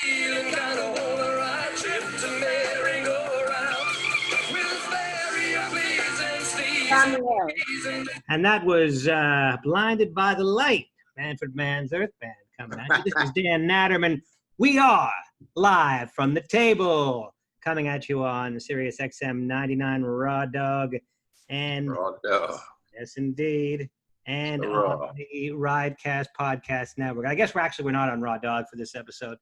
feeling kind of on the right trip to merry-go-round. With very pleasing Steve. And that was Blinded by the Light, Manfred Mann's Earth Band coming at you. This is Dan Naturman. We are live from the table, coming at you on Sirius XM 99 Raw Dog. And Raw Dog. Yes, indeed. And Raw. on the Ridecast Podcast Network. I guess we're not on Raw Dog for this episode,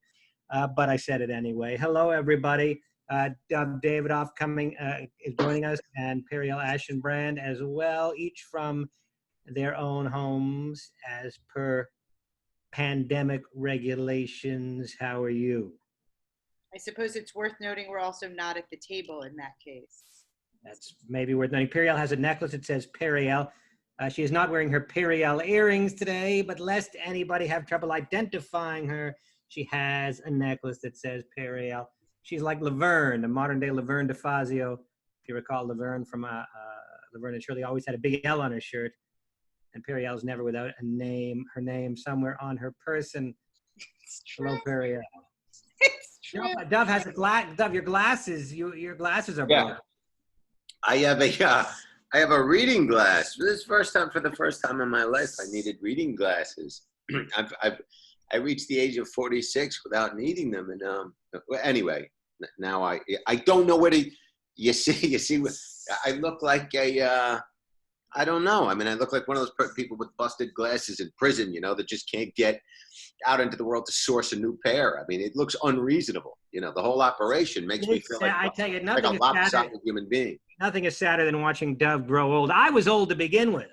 but I said it anyway. Hello, everybody. Dov Davidoff is joining us, and Periel Aschenbrand as well, each from their own homes as per pandemic regulations. How are you? I suppose it's worth noting we're also not at the table in that case. That's maybe worth noting. Periel has a necklace that says Periel. She is not wearing her Periel earrings today, but lest anybody have trouble identifying her, she has a necklace that says Periel. She's like Laverne, the modern-day Laverne DeFazio. If you recall Laverne from Laverne and Shirley, always had a big L on her shirt. And Periel's never without a name, her name somewhere on her person. Hello, Periel. It's true. Dov has a glass. Dov, your glasses are broken. I have a reading glass. For the first time in my life, I needed reading glasses. I reached the age of 46 without needing them, and anyway, now I don't know where to. You see, I look like I don't know. I mean, I look like one of those people with busted glasses in prison, that just can't get out into the world to source a new pair. I mean, it looks unreasonable. The whole operation makes me feel like, I tell you, like a lopsided human being. Nothing is sadder than watching Dov grow old. I was old to begin with.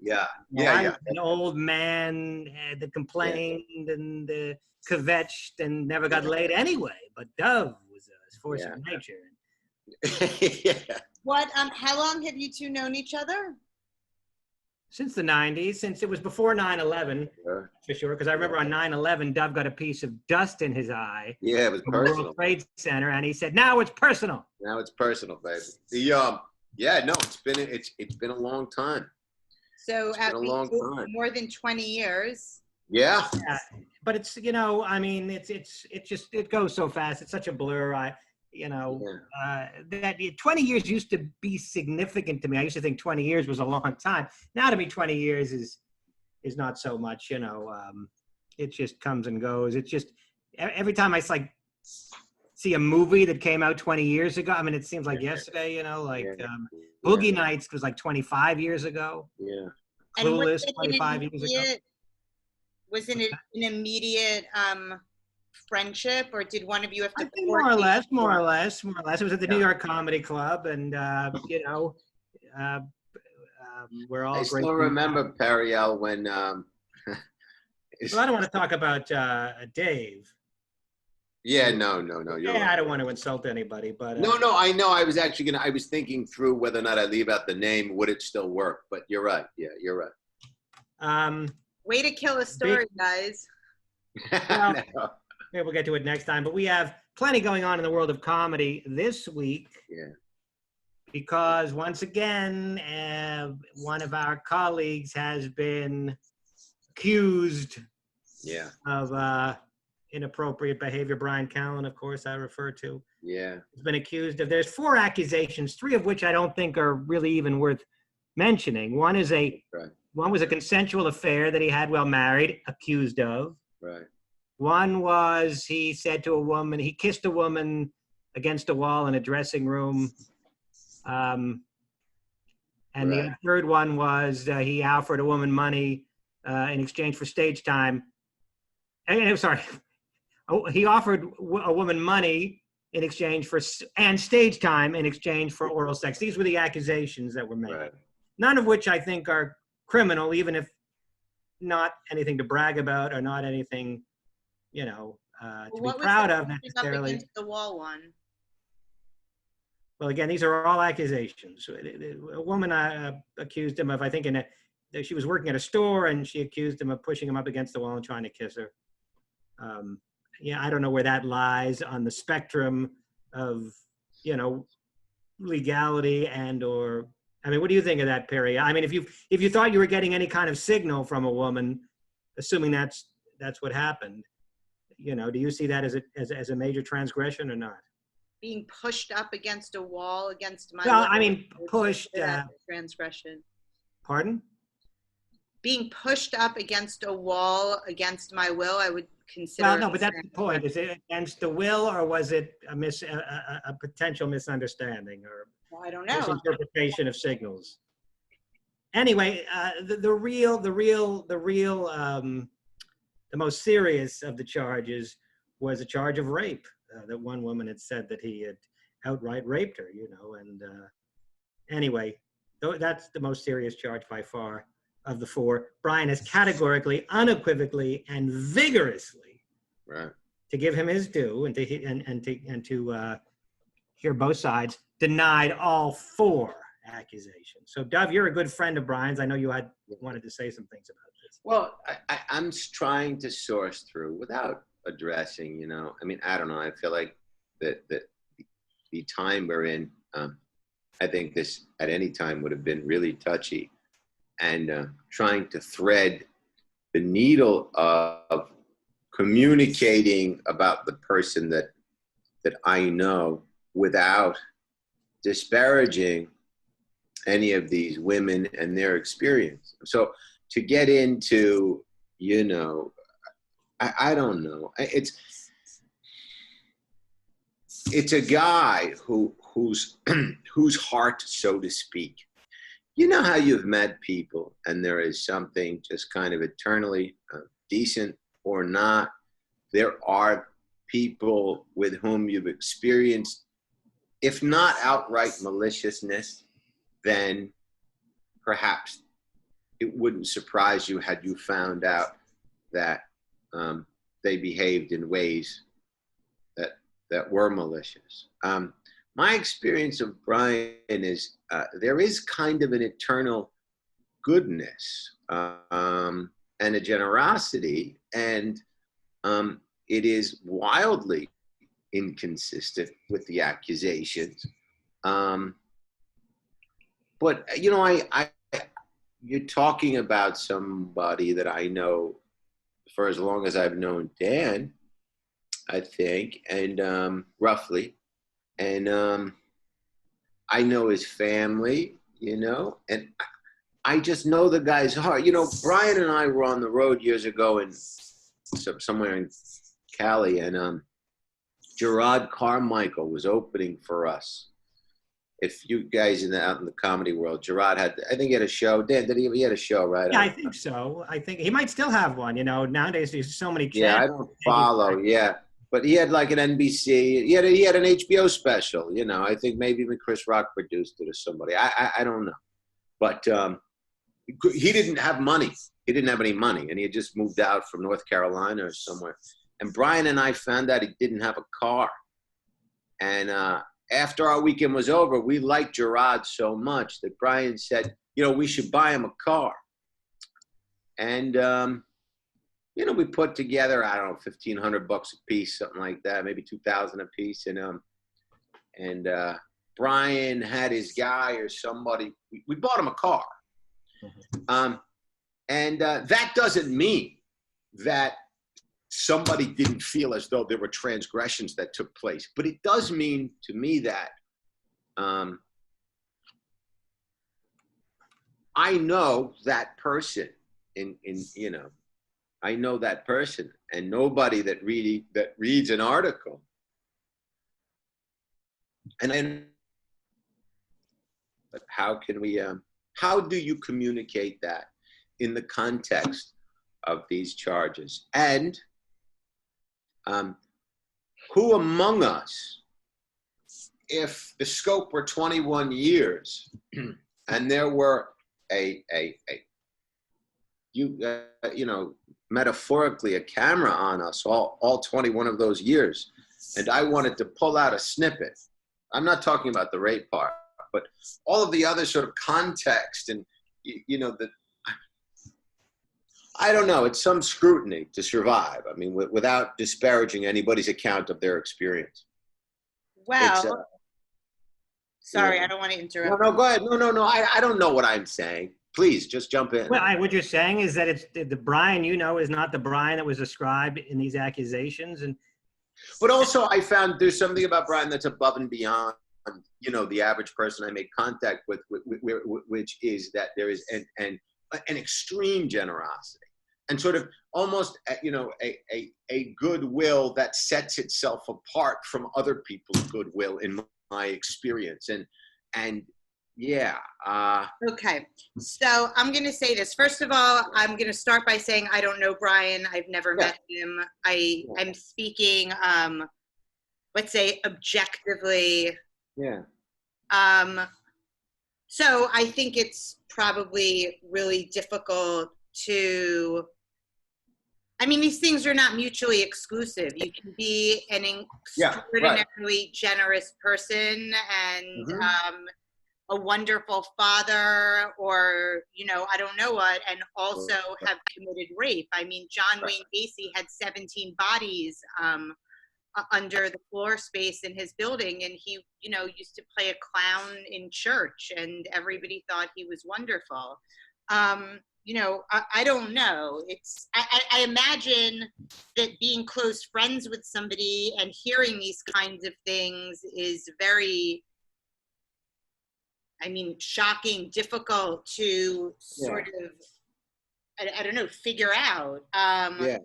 Yeah. I was an old man that complained and kvetched and never got laid anyway. But Dov was a force of nature. Yeah. What? How long have you two known each other? Since the 90s, since it was before 9/11, for sure. Because I remember on 9/11, Dov got a piece of dust in his eye. Yeah, it was from the personal. World Trade Center, and he said, "Now it's personal." Now it's personal, baby. It's been a long time. So It's been a long time. more than 20 years. Yeah. But it's I mean, it goes so fast. It's such a blur. That 20 years used to be significant to me. I used to think 20 years was a long time. Now to me, 20 years is not so much. It just comes and goes. It's just every time I see a movie that came out 20 years ago. I mean, it seems like yesterday. Boogie Nights was like 25 years ago. Yeah. Clueless, 25 years ago. Was it an immediate friendship, or did one of you have to? I think more or less. It was at the New York Comedy Club, and we're all. I great still remember Periel when. Well, I don't want to talk about Dave. Yeah, no. You're right. I don't want to insult anybody, but No, I know. I was actually I was thinking through whether or not I leave out the name. Would it still work? But you're right. Yeah, you're right. Way to kill a story, guys. Well, No. maybe we'll get to it next time. But we have plenty going on in the world of comedy this week. Yeah. Because once again, one of our colleagues has been accused of inappropriate behavior. Brian Callen, of course, I refer to. Yeah. Has been accused of. There's 4 accusations, 3 of which I don't think are really even worth mentioning. One was a consensual affair that he had while married, accused of. Right. One was he kissed a woman against a wall in a dressing room. And the third one was he offered a woman money in exchange for stage time. He offered a woman money in exchange for stage time in exchange for oral sex. These were the accusations that were made. Right. None of which I think are criminal, even if not anything to brag about or not anything, to be proud of necessarily. Against the wall one? Well, again, these are all accusations. A woman accused him of, I think, she was working at a store, and she accused him of pushing him up against the wall and trying to kiss her. I don't know where that lies on the spectrum of, legality or. I mean, what do you think of that, Perry? I mean, if you thought you were getting any kind of signal from a woman, assuming that's what happened, do you see that as a major transgression or not? Being pushed up against a wall against my Well, will, I mean, would pushed. consider that a transgression. Pardon? Being pushed up against a wall against my will, I would consider. Well, no, it but a that's the point. Is it against the will, or was it a potential misunderstanding or Well, I don't know. misinterpretation of signals? Anyway, the most serious of the charges was a charge of rape. That one woman had said that he had outright raped her, and anyway, that's the most serious charge by far of the four. Brian has categorically, unequivocally, and vigorously, Right. to give him his due and to hear both sides, denied all four accusations. So, Dov, you're a good friend of Brian's. I know you wanted to say some things about this. Well, I'm trying to source through without addressing, I mean, I don't know. I feel like that the time we're in, I think this at any time would have been really touchy, and trying to thread the needle of communicating about the person that I know without disparaging any of these women and their experience. So to get into, I don't know. It's a guy whose heart, so to speak. You know how you've met people and there is something just kind of eternally decent or not. There are people with whom you've experienced, if not outright maliciousness, then perhaps it wouldn't surprise you had you found out that they behaved in ways that were malicious. My experience of Brian is there is kind of an eternal goodness and a generosity, and it is wildly inconsistent with the accusations. But you're talking about somebody that I know for as long as I've known Dan, I think, and roughly. And I know his family, and I just know the guy's heart. Brian and I were on the road years ago in somewhere in Cali, and Gerard Carmichael was opening for us. If you guys out in the comedy world, Gerard I think he had a show. Dan, he had a show, right? Yeah, I think so. I think he might still have one. Nowadays there's so many channels. Yeah, I don't follow. Yeah, but he had like an NBC. He had an HBO special. I think maybe even Chris Rock produced it or somebody. I don't know, but he didn't have money. He didn't have any money, and he had just moved out from North Carolina or somewhere. And Brian and I found out he didn't have a car, and after our weekend was over, we liked Gerard so much that Brian said, we should buy him a car. And, we put together, I don't know, $1,500 a piece, something like that, maybe $2,000 a piece. And Brian had his guy or somebody, we bought him a car. And that doesn't mean that somebody didn't feel as though there were transgressions that took place. But it does mean to me that I know that person I know that person, and nobody that reads an article. But how can we, how do you communicate that in the context of these charges? And who among us, if the scope were 21 years and there were metaphorically a camera on us all 21 of those years, and I wanted to pull out a snippet, I'm not talking about the rape part, but all of the other sort of context and, I don't know, it's some scrutiny to survive. I mean, without disparaging anybody's account of their experience. Well, sorry, I don't want to interrupt. No, go ahead. No, I don't know what I'm saying. Please just jump in. Well, what you're saying is that it's the Brian you know is not the Brian that was ascribed in these accusations, and but also I found there's something about Brian that's above and beyond, you know, the average person I make contact with, which is that there is an extreme generosity and sort of almost, you know, a goodwill that sets itself apart from other people's goodwill in my experience. And yeah. Okay, so I'm going to say this. First of all, I'm going to start by saying I don't know Brian. I've never met him. I'm speaking, let's say, objectively. Yeah. So I think it's probably really difficult to, I mean, these things are not mutually exclusive. You can be an extraordinarily generous person and a wonderful father, or, you know, I don't know what, and also have committed rape. I mean, John Wayne Gacy had 17 bodies under the floor space in his building, and he, you know, used to play a clown in church, and everybody thought he was wonderful. You know, I don't know. It's, I imagine that being close friends with somebody and hearing these kinds of things is very, I mean, shocking, difficult to sort of, I don't know, figure out. I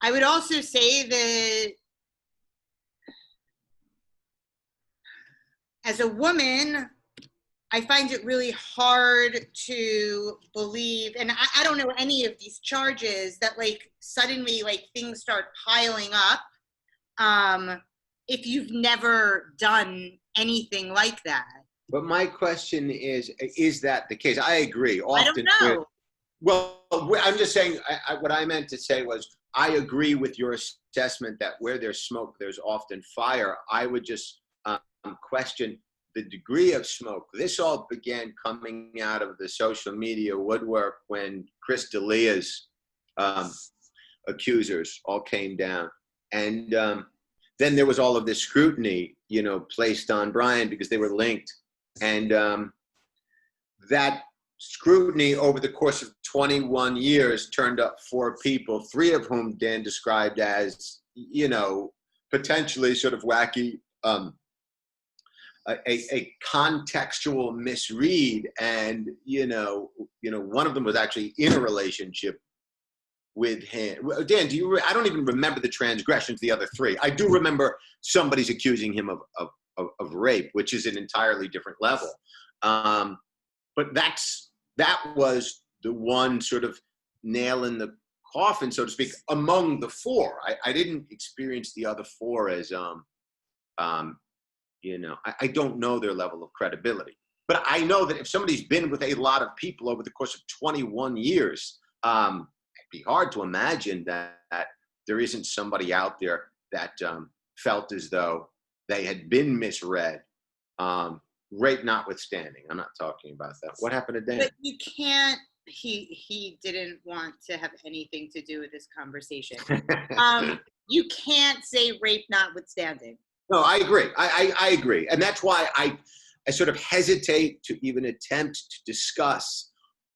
would also say that as a woman, I find it really hard to believe, and I don't know any of these charges, that like suddenly like things start piling up if you've never done anything like that. But my question is that the case? I agree. Often, I don't know. Well, I'm just saying, what I meant to say was, I agree with your assessment that where there's smoke, there's often fire. I would just question the degree of smoke. This all began coming out of the social media woodwork when Chris D'Elia's accusers all came down. And then there was all of this scrutiny, you know, placed on Brian because they were linked. And that scrutiny over the course of 21 years turned up 4 people, 3 of whom Dan described as, you know, potentially sort of wacky, a contextual misread. And, you know, one of them was actually in a relationship with him. Dan, I don't even remember the transgressions, the other 3. I do remember somebody's accusing him of rape, which is an entirely different level. But that was the one sort of nail in the coffin, so to speak, among the 4. I didn't experience the other 4 as, you know, I don't know their level of credibility. But I know that if somebody's been with a lot of people over the course of 21 years, it'd be hard to imagine that there isn't somebody out there that felt as though they had been misread, rape notwithstanding. I'm not talking about that. What happened to Dan? But you can't, he didn't want to have anything to do with this conversation. You can't say rape notwithstanding. No, I agree. I agree. And that's why I sort of hesitate to even attempt to discuss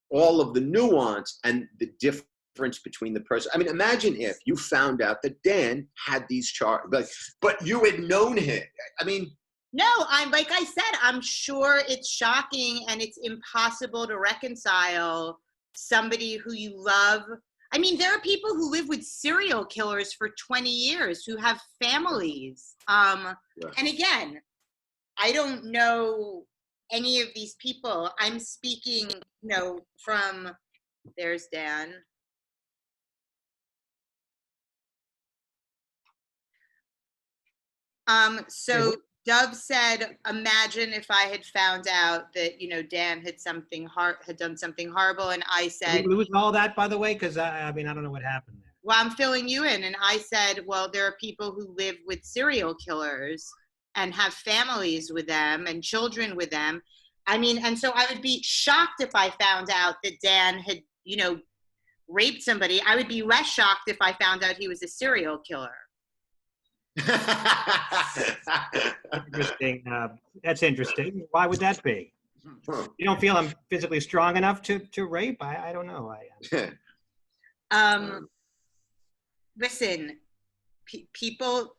all of the nuance and the difference between the person. I mean, imagine if you found out that Dan had these charges, but you had known him. I mean, no, like I said, I'm sure it's shocking and it's impossible to reconcile somebody who you love. I mean, there are people who live with serial killers for 20 years who have families. And again, I don't know any of these people. I'm speaking, you know, from, there's Dan. So Dov said, imagine if I had found out that, you know, Dan had done something horrible. And I said, did we lose all that, by the way? Because I mean, I don't know what happened there. Well, I'm filling you in. And I said, well, there are people who live with serial killers and have families with them and children with them. I mean, and so I would be shocked if I found out that Dan had, you know, raped somebody. I would be less shocked if I found out he was a serial killer. Interesting. That's interesting. Why would that be? You don't feel I'm physically strong enough to rape? I don't know. Listen, people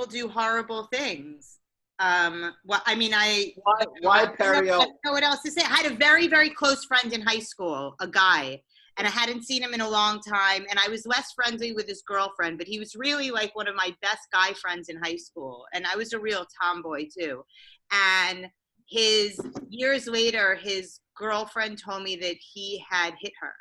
do horrible things. Well, I mean, why Periel? I don't know what else to say. I had a very, very close friend in high school, a guy, and I hadn't seen him in a long time. And I was less friendly with his girlfriend, but he was really like one of my best guy friends in high school. And I was a real tomboy too. And years later, his girlfriend told me that he had hit her.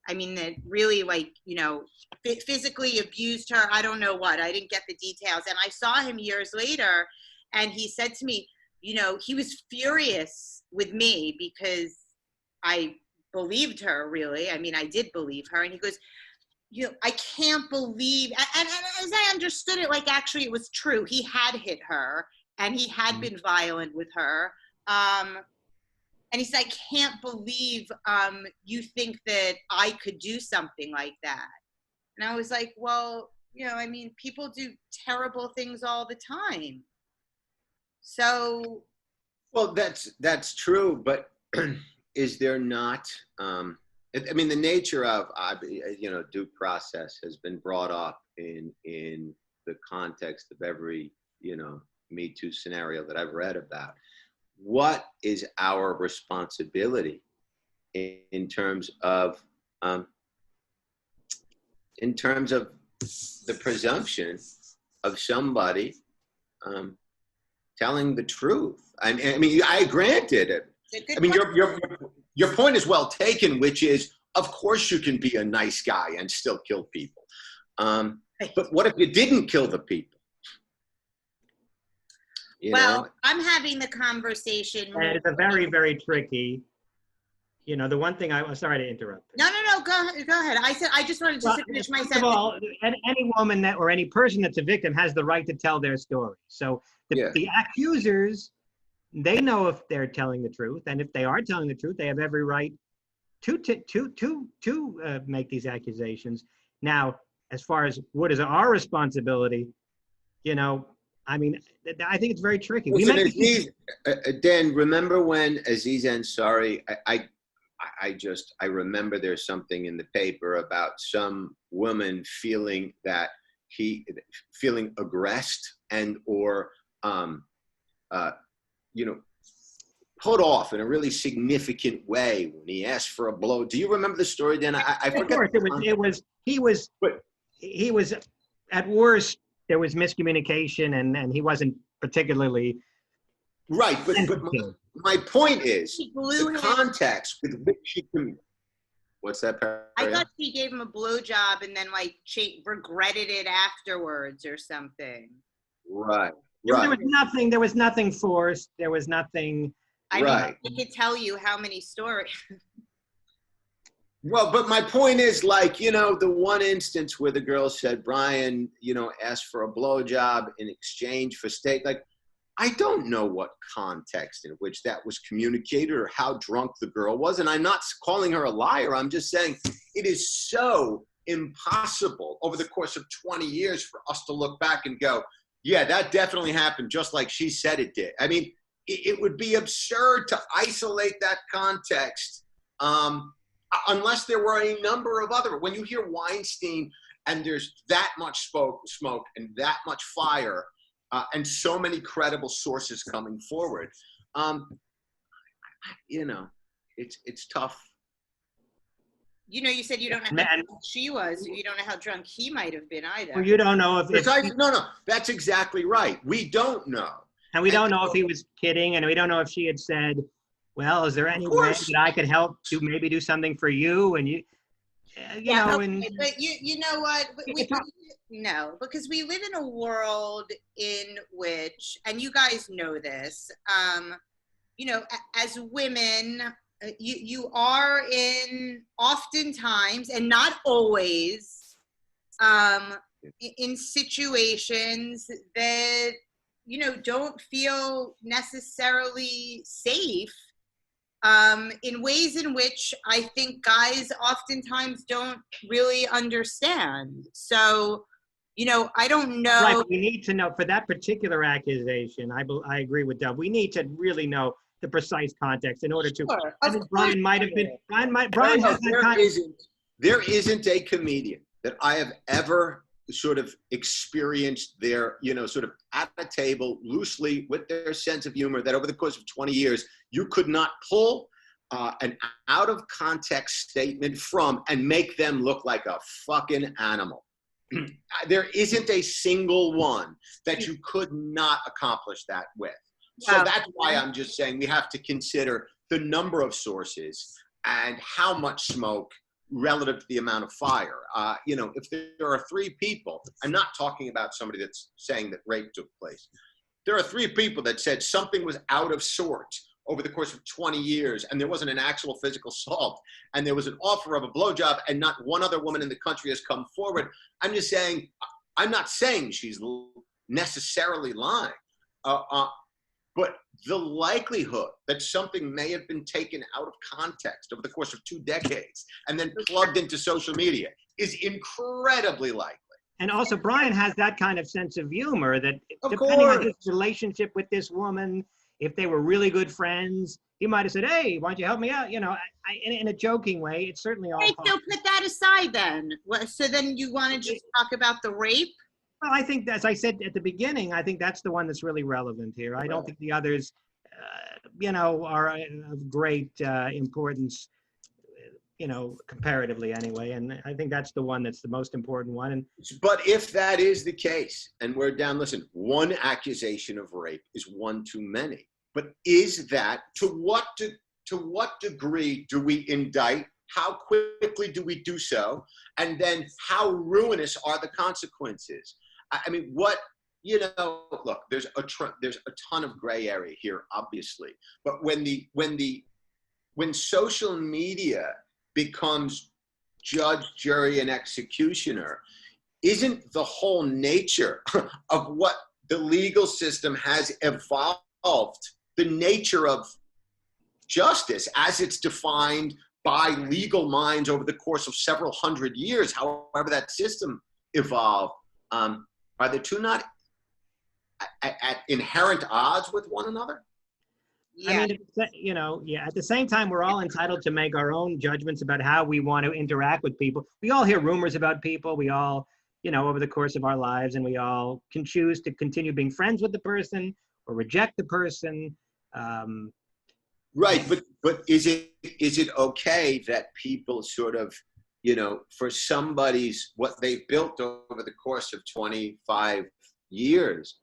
I mean, that really, like, you know, physically abused her. I don't know what. I didn't get the details. And I saw him years later, and he said to me, you know, he was furious with me because I believed her, really. I mean, I did believe her. And he goes, you know, I can't believe, and as I understood it, like, actually it was true. He had hit her, and he had been violent with her. And he said, I can't believe you think that I could do something like that. And I was like, well, you know, I mean, people do terrible things all the time. So. Well, that's true, but is there not, I mean, the nature of, you know, due process has been brought up in the context of every, you know, Me Too scenario that I've read about. What is our responsibility in terms of the presumption of somebody telling the truth? I mean, I granted it. I mean, your point is well taken, which is, of course, you can be a nice guy and still kill people. But what if you didn't kill the people? You know? I'm having the conversation. And it's a very, very tricky. You know, the one thing I'm sorry to interrupt. No, go ahead. I just wanted to finish my sentence. First of all, any woman or any person that's a victim has the right to tell their story. So the accusers, they know if they're telling the truth, and if they are telling the truth, they have every right to make these accusations. Now, as far as what is our responsibility, you know, I mean, I think it's very tricky. Listen, Aziz, Dan, remember when Aziz Ansari, I remember there's something in the paper about some woman feeling aggressed and or, you know, put off in a really significant way when he asked for a blow. Do you remember the story, Dan? I forget. Of course, he was at worst, there was miscommunication, and he wasn't particularly right. But my point is the context with which she can. What's that? I thought she gave him a blowjob and then like she regretted it afterwards or something. Right. There was nothing forced. There was nothing. I mean, I could tell you how many stories. Well, but my point is, like, you know, the one instance where the girl said, Brian, you know, asked for a blowjob in exchange for steak. Like, I don't know what context in which that was communicated or how drunk the girl was. And I'm not calling her a liar. I'm just saying it is so impossible over the course of 20 years for us to look back and go, yeah, that definitely happened just like she said it did. I mean, it would be absurd to isolate that context. Unless there were a number of other, when you hear Weinstein and there's that much smoke and that much fire and so many credible sources coming forward, you know, it's tough. You know, you said you don't know how drunk she was. You don't know how drunk he might have been either. Well, you don't know if no, that's exactly right. We don't know. And we don't know if he was kidding, and we don't know if she had said, well, is there any way that I could help to maybe do something for you? And you know, okay, but you know what? No, because we live in a world in which, and you guys know this, you know, as women, you are in oftentimes, and not always, in situations that, you know, don't feel necessarily safe. In ways in which I think guys oftentimes don't really understand. So, you know, I don't know. Right, we need to know for that particular accusation. I agree with Dov. We need to really know the precise context in order to. Sure, I of think Brian course might have you been. do. Brian has that kind of. There isn't a comedian that I have ever sort of experienced their, sort of at a table loosely with their sense of humor that over the course of 20 years, you could not pull an out of context statement from and make them look like a fucking animal. There isn't a single one that you could not accomplish that with. So that's why I'm just saying we have to consider the number of sources and how much smoke relative to the amount of fire. If there are 3 people, I'm not talking about somebody that's saying that rape took place. There are 3 people that said something was out of sorts over the course of 20 years, and there wasn't an actual physical assault, and there was an offer of a blowjob, and not one other woman in the country has come forward. I'm just saying, I'm not saying she's necessarily lying, but the likelihood that something may have been taken out of context over the course of 2 decades and then plugged into social media is incredibly likely. And also, Brian has that kind of sense of humor that Of depending on course. his relationship with this woman, if they were really good friends, he might have said, hey, why don't you help me out? In a joking way, it's certainly all Right, so possible. put that aside then. So then you want to just talk about the rape? Well, I think, as I said at the beginning, I think that's the one that's really relevant here. I don't think the others, are of great importance, comparatively anyway. And I think that's the one that's the most important one. And But if that is the case, and we're down, listen, one accusation of rape is one too many. But is that, to what degree do we indict? How quickly do we do so? And then how ruinous are the consequences? I mean, look, there's a ton of gray area here, obviously. But when social media becomes judge, jury, and executioner, isn't the whole nature of what the legal system has evolved, the nature of justice as it's defined by legal minds over the course of several hundred years, however that system evolved, are the two not at inherent odds with one another? Yeah. I mean, at the same time, we're all entitled to make our own judgments about how we want to interact with people. We all hear rumors about people. We all, over the course of our lives, and we all can choose to continue being friends with the person or reject the person. Right, but is it okay that people sort of, for somebody's, what they've built over the course of 25 years,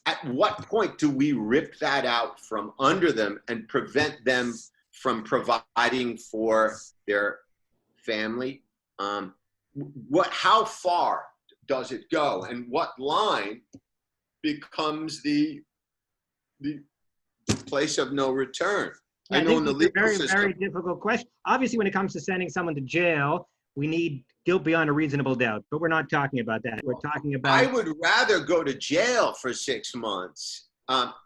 at what point do we rip that out from under them and prevent them from providing for their family? How far does it go, and what line becomes the place of no return? Yeah, I know in the legal very, system, very difficult question. Obviously, when it comes to sending someone to jail, we need guilt beyond a reasonable doubt, but we're not talking about that. We're talking about. I would rather go to jail for 6 months,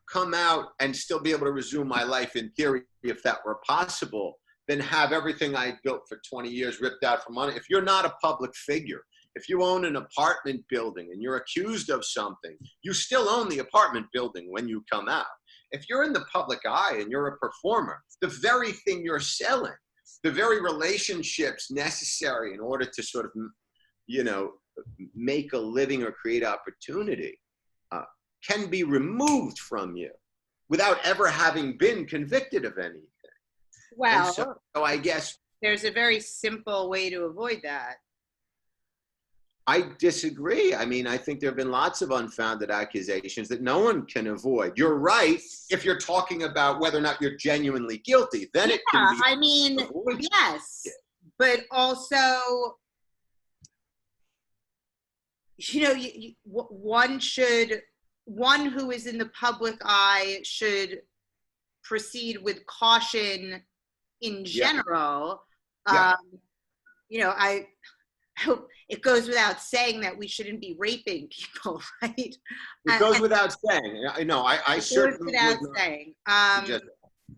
come out and still be able to resume my life in theory, if that were possible, than have everything I built for 20 years ripped out from under. If you're not a public figure, if you own an apartment building and you're accused of something, you still own the apartment building when you come out. If you're in the public eye and you're a performer, the very thing you're selling, the very relationships necessary in order to sort of, make a living or create opportunity can be removed from you without ever having been convicted of anything. Well, so I guess there's a very simple way to avoid that. I disagree. I mean, I think there have been lots of unfounded accusations that no one can avoid. You're right if you're talking about whether or not you're genuinely guilty. Then it can be. I mean, avoided. yes, but also, one who is in the public eye should proceed with caution in general. Yeah. I hope it goes without saying that we shouldn't be raping people, right? It goes without saying. I know. I certainly goes without would not saying. suggest that.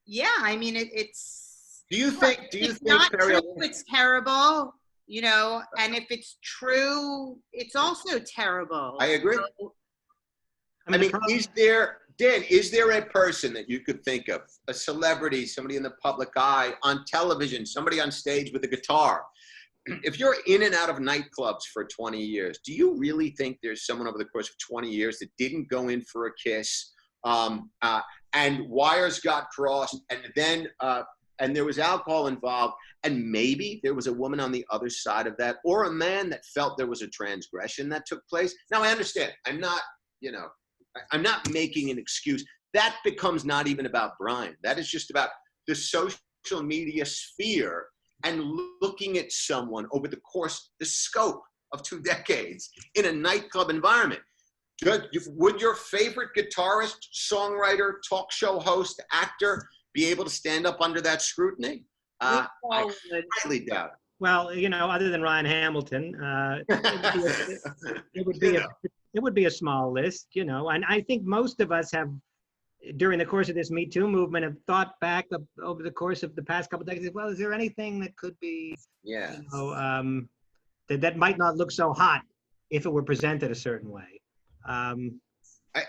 Yeah, I mean, it's. Do you think? It's not true. It's terrible, and if it's true, it's also terrible. I agree. So, I mean, Dan, is there a person that you could think of, a celebrity, somebody in the public eye, on television, somebody on stage with a guitar? If you're in and out of nightclubs for 20 years, do you really think there's someone over the course of 20 years that didn't go in for a kiss, and wires got crossed, and then and there was alcohol involved, and maybe there was a woman on the other side of that, or a man that felt there was a transgression that took place? Now, I understand. I'm not, I'm not making an excuse. That becomes not even about Brian. That is just about the social media sphere and looking at someone over the course, the scope of 2 decades in a nightclub environment. Would your favorite guitarist, songwriter, talk show host, actor be able to stand up under that scrutiny? I highly doubt it. Well, other than Ryan Hamilton, it would be a small list, and I think most of us have, during the course of this Me Too movement, have thought back over the course of the past couple of decades. Well, is there anything that could be, that might not look so hot if it were presented a certain way?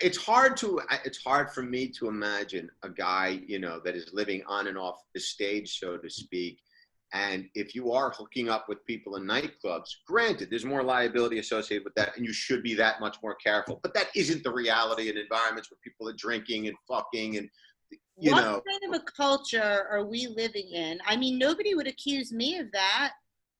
It's hard for me to imagine a guy, that is living on and off the stage, so to speak. And if you are hooking up with people in nightclubs, granted, there's more liability associated with that, and you should be that much more careful. But that isn't the reality in environments where people are drinking and fucking and, What kind of a culture are we living in? I mean, nobody would accuse me of that.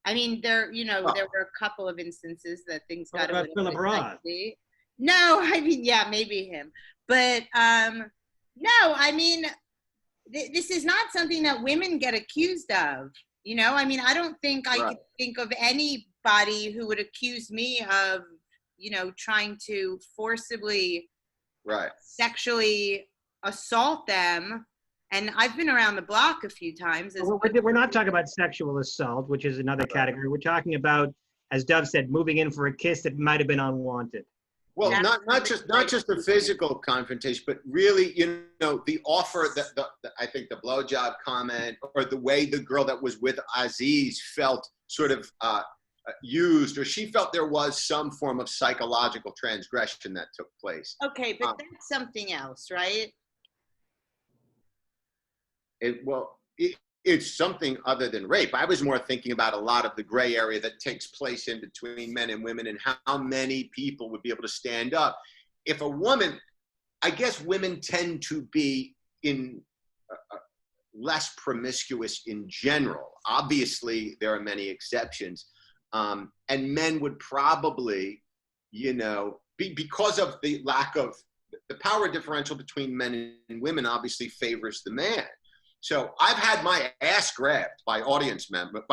I mean, there were a couple of instances that things got a little Philip bit Roth? dicey. No, I mean, yeah, maybe him. But no, I mean, this is not something that women get accused of. I mean, I don't think I could think of anybody who would accuse me of, trying to forcibly sexually assault them. And I've been around the block a few times. We're not talking about sexual assault, which is another category. We're talking about, as Dov said, moving in for a kiss that might have been unwanted. Well, not just the physical confrontation, but really, the offer, I think the blowjob comment, or the way the girl that was with Aziz felt sort of used, or she felt there was some form of psychological transgression that took place. Okay, but that's something else, right? It's something other than rape. I was more thinking about a lot of the gray area that takes place in between men and women, and how many people would be able to stand up. If a woman, I guess women tend to be in less promiscuous in general. Obviously, there are many exceptions. And men would probably, because of the lack of the power differential between men and women, obviously favors the man. So I've had my ass grabbed by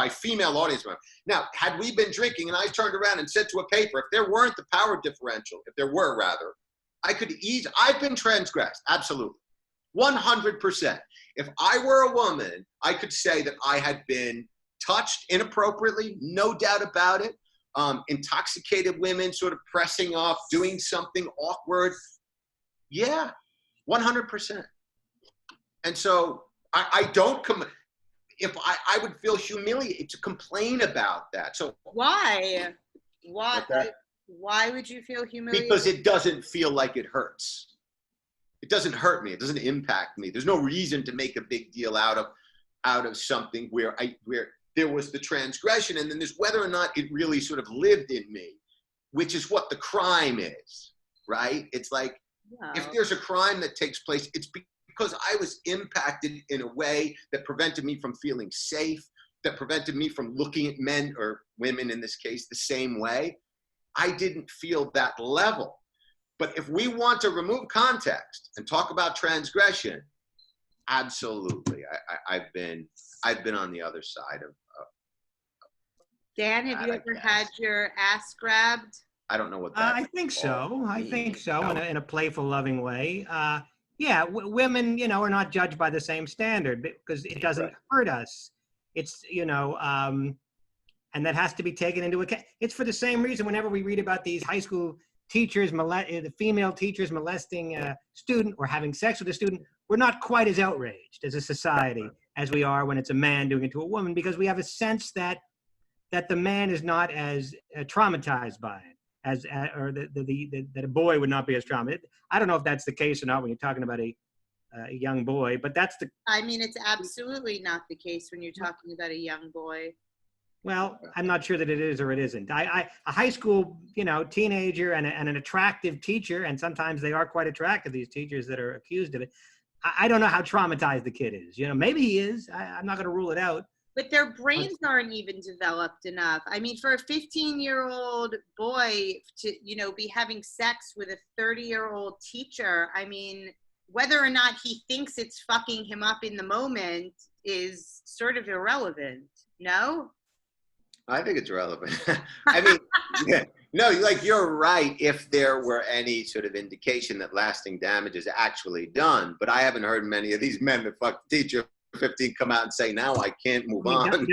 female audience members. Now, had we been drinking and I turned around and said to a paper, if there weren't the power differential, if there were rather, I've been transgressed, absolutely, 100%. If I were a woman, I could say that I had been touched inappropriately, no doubt about it. Intoxicated women sort of pressing off, doing something awkward. Yeah, 100%. And so I would feel humiliated to complain about that. So why would you feel humiliated? Because it doesn't feel like it hurts. It doesn't hurt me. It doesn't impact me. There's no reason to make a big deal out of something where there was the transgression, and then there's whether or not it really sort of lived in me, which is what the crime is, right? It's like, if there's a crime that takes place, it's because I was impacted in a way that prevented me from feeling safe, that prevented me from looking at men, or women in this case, the same way. I didn't feel that level. But if we want to remove context and talk about transgression, absolutely. I've been on the other side of Dan, have you ever had your ass grabbed? I don't know what that I think so. I think so, in a playful, loving way. Women, are not judged by the same standard because it doesn't hurt us. It's, and that has to be taken into account. It's for the same reason whenever we read about these high school teachers, the female teachers molesting a student or having sex with a student, we're not quite as outraged as a society as we are when it's a man doing it to a woman, because we have a sense that the man is not as traumatized by it or that a boy would not be as traumatized. I don't know if that's the case or not when you're talking about a young boy, but that's the. I mean, it's absolutely not the case when you're talking about a young boy. Well, I'm not sure that it is or it isn't. A high school, teenager and an attractive teacher, and sometimes they are quite attractive, these teachers that are accused of it. I don't know how traumatized the kid is. Maybe he is. I'm not going to rule it out. But their brains aren't even developed enough. I mean, for a 15-year-old boy to, be having sex with a 30-year-old teacher, I mean, whether or not he thinks it's fucking him up in the moment is sort of irrelevant. No? I think it's relevant. I mean, yeah, no, you're right if there were any sort of indication that lasting damage is actually done. But I haven't heard many of these men that fuck the teacher 15 come out and say, now I can't move on.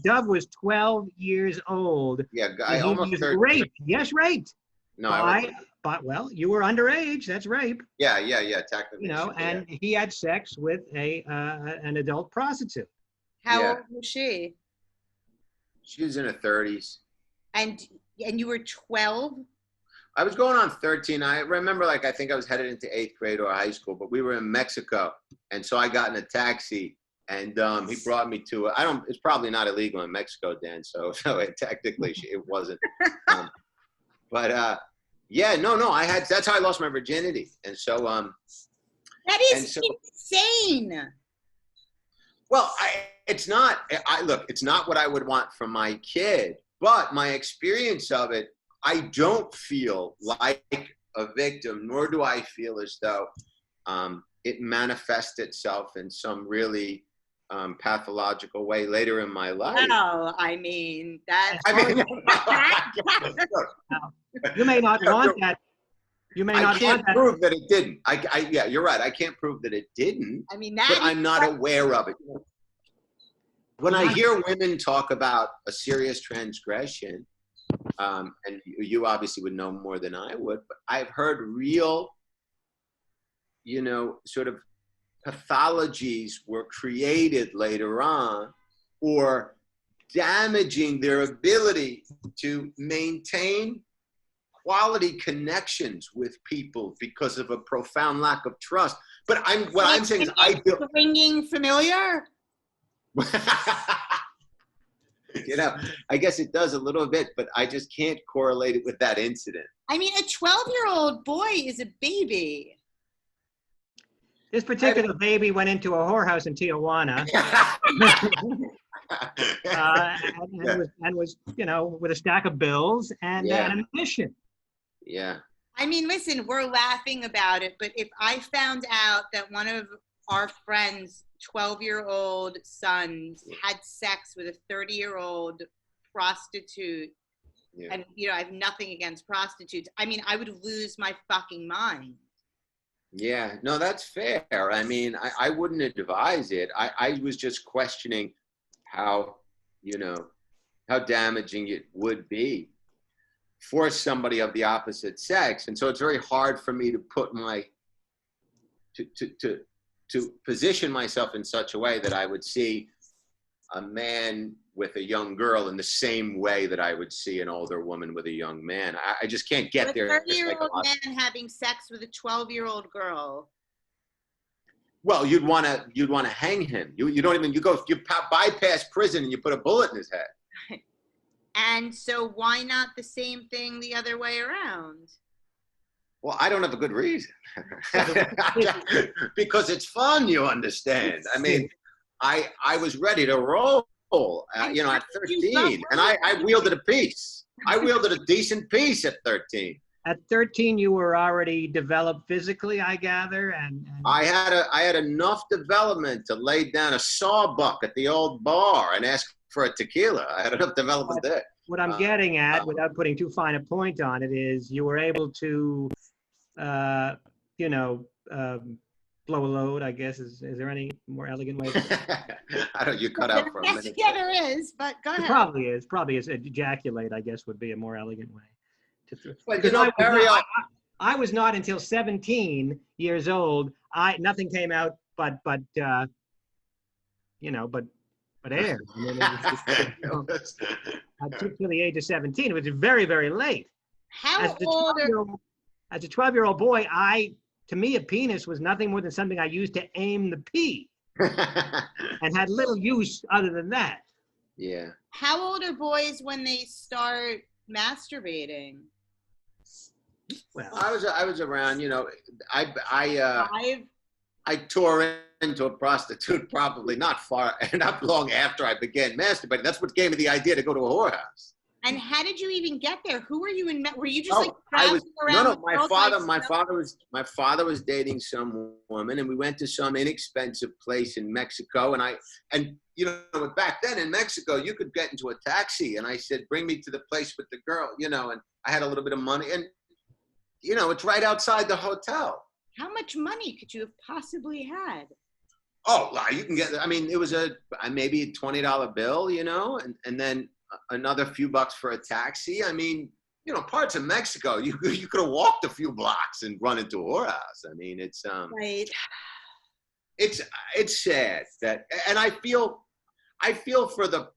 Dov was 12 years old. Yeah, guy almost was raped. Yes, raped. No, well, you were underage. That's rape. Yeah, technically. And he had sex with an adult prostitute. How old was she? She was in her 30s. And you were 12? I was going on 13. I remember, I think I was headed into 8th grade or high school, but we were in Mexico. And so I got in a taxi, and he brought me to it's probably not illegal in Mexico, Dan, so technically it wasn't. That's how I lost my virginity. And so, that is insane. Well, it's not what I would want from my kid, but my experience of it, I don't feel like a victim, nor do I feel as though it manifests itself in some really pathological way later in my life. No, I mean, you may not want that. You may not can't prove that it didn't. Yeah, you're right. I can't prove that it didn't. I mean, but I'm not aware of it. When I hear women talk about a serious transgression, and you obviously would know more than I would, but I've heard real, sort of pathologies were created later on, or damaging their ability to maintain quality connections with people because of a profound lack of trust. But I'm saying is I feel ringing familiar. I guess it does a little bit, but I just can't correlate it with that incident. I mean, a 12-year-old boy is a baby. This particular baby went into a whorehouse in Tijuana. and was with a stack of bills and an mission. Yeah. I mean, listen, we're laughing about it, but if I found out that one of our friends' 12-year-old sons had sex with a 30-year-old prostitute, and I have nothing against prostitutes, I mean, I would lose my fucking mind. Yeah, no, that's fair. I mean, I wouldn't advise it. I was just questioning how damaging it would be for somebody of the opposite sex. And so it's very hard for me to put to position myself in such a way that I would see a man with a young girl in the same way that I would see an older woman with a young man. I just can't get there. A 30-year-old man having sex with a 12-year-old girl. Well, you'd want to hang him. You bypass prison and you put a bullet in his head. And so why not the same thing the other way around? Well, I don't have a good reason. Because it's fun, you understand. I mean, I was ready to roll, at 13, and I wielded a piece. I wielded a decent piece at 13. At 13, you were already developed physically, I gather, and I had enough development to lay down a sawbuck at the old bar and ask for a tequila. I had enough development there. What I'm getting at, without putting too fine a point on it, is you were able to, blow a load, I guess. Is there any more elegant way? I don't. You cut out for a minute. Yeah, there is, but go ahead. It probably is. Ejaculate, I guess, would be a more elegant way. Well, I was not until 17 years old. Nothing came out but air. I mean, I took to the age of 17. It was very, very late. How As old are, a 12-year-old boy, to me, a penis was nothing more than something I used to aim the pee, and had little use other than that. Yeah. how old are boys when they start masturbating? Well, I was around, you know, I 5? I tore into a prostitute probably not long after I began masturbating. That's what gave me the idea to go to a whorehouse. And how did you even get there? Who were you in? Were you just like I was traveling around? no. the My father was dating some woman, and we went to some inexpensive place in Mexico. And you know, back then in Mexico, you could get into a taxi, and I said, "Bring me to the place with the girl," you know. And I had a little bit of money, and you know, it's right outside the hotel. How much money could you have possibly had? Oh, you can get. I mean, it was maybe a $20 bill, you know, and then another few bucks for a taxi. I mean, you know, parts of Mexico, you could have walked a few blocks and run into a whorehouse. I mean, it's Right. it's sad that, and I feel for the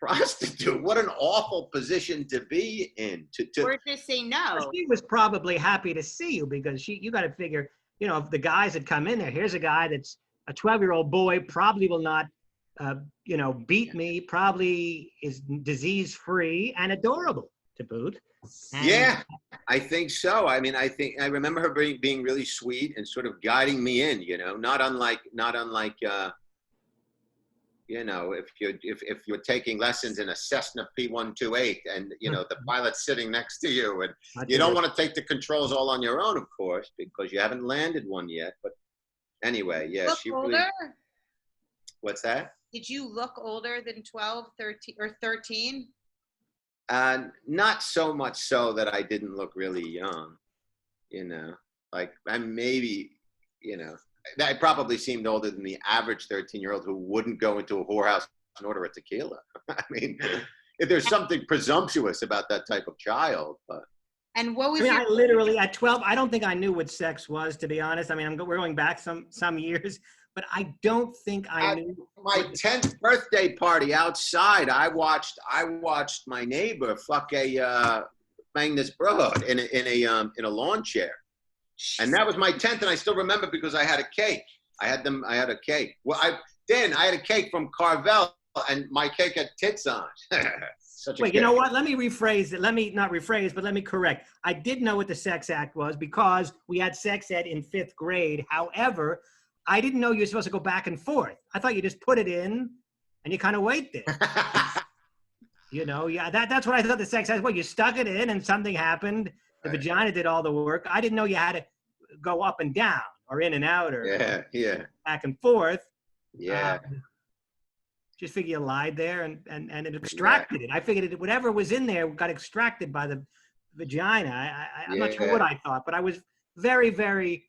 prostitute. What an awful position to be in. Or just say no. she was probably happy to see you, because you got to figure, you know, if the guys had come in there, here's a guy that's a 12-year-old boy, probably will not, you know, beat me, probably is disease-free and adorable to boot. And yeah, I think so. I mean, I remember her being really sweet and sort of guiding me in, you know, not unlike you know, if you're taking lessons in a Cessna P128 and, you know, the pilot's sitting next to you, and you don't want to take the controls all on your own, of course, because you haven't landed one yet. But anyway, yeah, Look she older? really. What's that? Did you look older than 12, 13, or 13? Not so much so that I didn't look really young, you know, like maybe, you know, I probably seemed older than the average 13-year-old who wouldn't go into a whorehouse and order a tequila. I mean, if there's something presumptuous about that type of child, but. And what was I literally at 12, I don't think I knew what sex was, to be honest. I mean, we're going back some years, but I don't think I knew. My 10th birthday party outside, I watched my neighbor bang this broad in a lawn chair. And that was my 10th, and I still remember because I had a cake. I had a cake. Well, I had a cake from Carvel, and my cake had tits on. Wait, you know what? Let me rephrase it. Let me not rephrase, but let me correct. I did know what the sex act was because we had sex ed in 5th grade. However, I didn't know you were supposed to go back and forth. I thought you just put it in and you kind of wait there. You know, yeah, that's what I thought the sex act was. Well, you stuck it in and something happened. The vagina did all the work. I didn't know you had to go up and down or in and out or back and forth. Yeah. Just figure you lied there and it extracted it. I figured whatever was in there got extracted by the vagina. I'm not sure what I thought, but I was very, very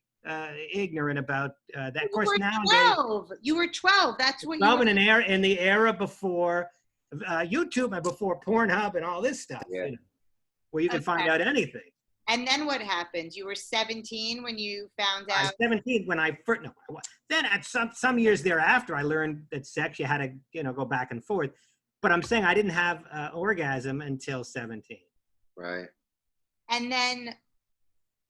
ignorant about that. Of course, nowadays, 12. You were 12. That's what 12 you were. in the era before YouTube and before Pornhub and all this stuff, you know, where you can find out anything. And then what happened? You were 17 when you found out? I was 17 when I first, then at some years thereafter, I learned that sex, you had to, you know, go back and forth. But I'm saying I didn't have orgasm until 17. Right. And then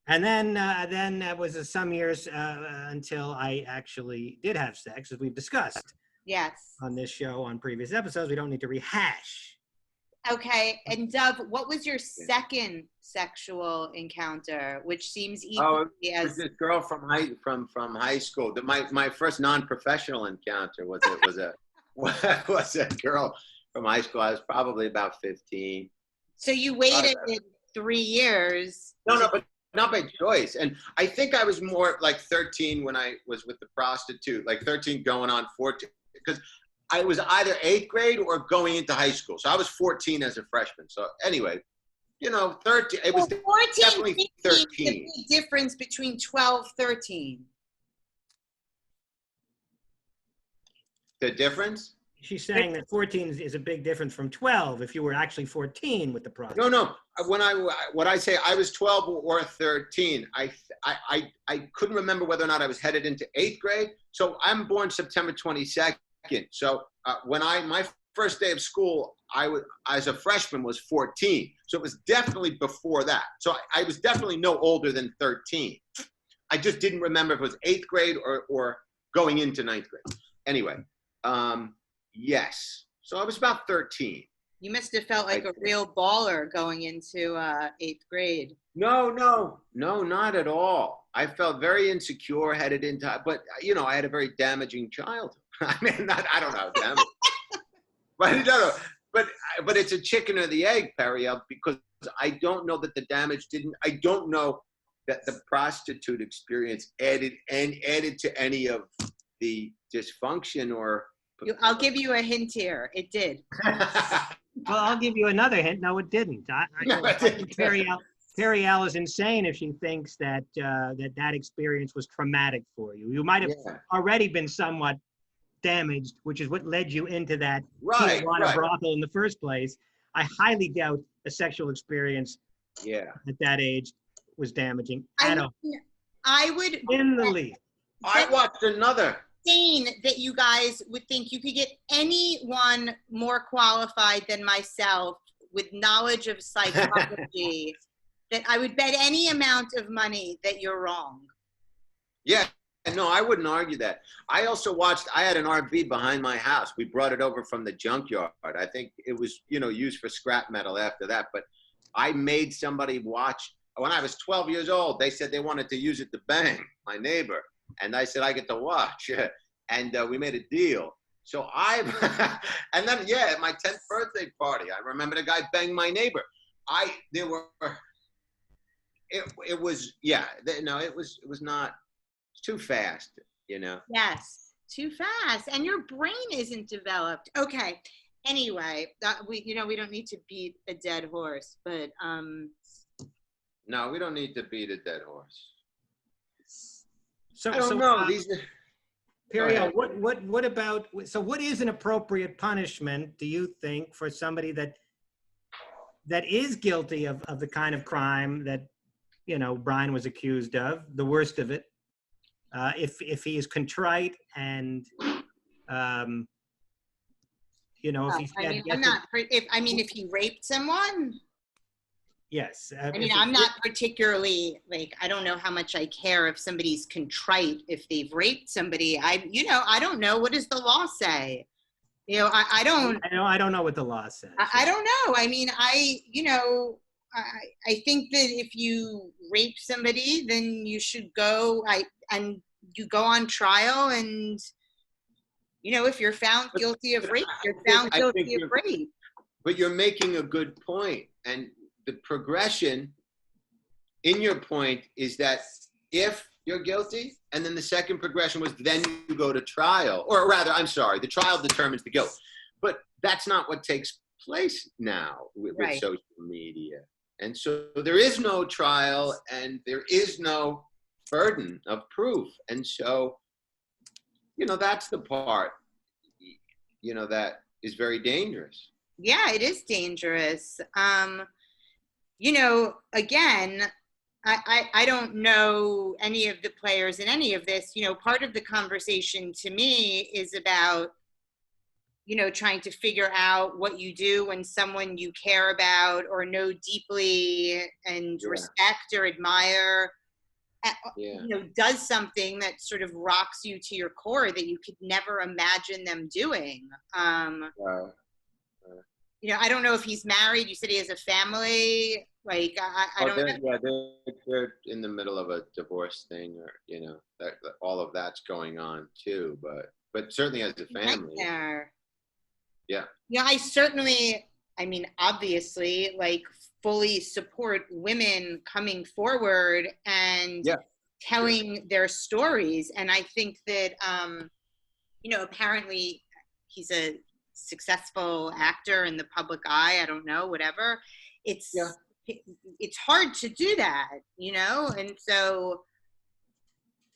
it was some years until I actually did have sex, as we've discussed. Yes. On this show, on previous episodes. We don't need to rehash. Okay, and Dov, what was your second sexual encounter, which seems equally it was this girl from high school. My first non-professional encounter was a girl from high school. I was probably about 15. So you waited 3 years. No, but not by choice. And I think I was more like 13 when I was with the prostitute, like 13 going on 14, because I was either 8th grade or going into high school. So I was 14 as a freshman. So anyway, you know, 13. It was 14, definitely 13. The big difference between 12, 13. The difference? She's saying that 14 is a big difference from 12 if you were actually 14 with the prostitute. No. When I say I was 12 or 13, I couldn't remember whether or not I was headed into 8th grade. So I'm born September 22nd. So when my first day of school, I was, as a freshman, was 14. So it was definitely before that. So I was definitely no older than 13. I just didn't remember if it was 8th grade or going into 9th grade. Anyway, yes. So I was about 13. You must have felt like a real baller going into 8th grade. No, not at all. I felt very insecure headed into, but you know, I had a very damaging childhood. I mean, I don't know, damaging. But it's a chicken or the egg, Periel, because I don't know that the damage I don't know that the prostitute experience added to any of the dysfunction or. I'll give you a hint here. It did. Well, I'll give you another hint. No, it didn't. I think Periel is insane if she thinks that that experience was traumatic for you. You might have already been somewhat damaged, which is what led you into that Tijuana brothel in the first place. I highly doubt a sexual experience at that age was damaging at all. I would in the least. I watched another. Insane that you guys would think you could get anyone more qualified than myself with knowledge of psychology that I would bet any amount of money that you're wrong. Yeah, no, I wouldn't argue that. I also watched, I had an RV behind my house. We brought it over from the junkyard. I think it was, you know, used for scrap metal after that, but I made somebody watch. When I was 12 years old, they said they wanted to use it to bang my neighbor. And I said, I get to watch. And we made a deal. So and then, at my 10th birthday party, I remember the guy banged my neighbor. It was not, it's too fast, you know? Yes, too fast. And your brain isn't developed. Okay. Anyway, we don't need to beat a dead horse, but, no, we don't need to beat a dead horse. So, I don't know. Periel, what about, so what is an appropriate punishment, do you think, for somebody that is guilty of the kind of crime that, you know, Brian was accused of, the worst of it, if he is contrite and, you know, if he's... if he raped someone? Yes. I'm not particularly, I don't know how much I care if somebody's contrite if they've raped somebody. I don't know. What does the law say? You know, I don't know what the law says. I don't know. I mean, I think that if you rape somebody, then you should go, and you go on trial, and, you know, if you're found guilty of rape, you're found guilty of rape. But you're making a good point. And the progression in your point is that if you're guilty, and then the second progression was then you go to trial, or rather, I'm sorry, the trial determines the guilt. But that's not what takes place now with social media. And so there is no trial and there is no burden of proof. And so, you know, that's the part, you know, that is very dangerous. Yeah, it is dangerous. You know, again, I don't know any of the players in any of this. You know, part of the conversation to me is about, you know, trying to figure out what you do when someone you care about or know deeply and respect or admire, you know, does something that sort of rocks you to your core that you could never imagine them doing. You know, I don't know if he's married. You said he has a family. I don't know. Yeah, they're in the middle of a divorce thing, or, you know, that all of that's going on too. But certainly as a family. Yeah. Yeah, obviously, fully support women coming forward and telling their stories. And I think that, you know, apparently he's a successful actor in the public eye. I don't know, whatever. It's hard to do that, you know? And so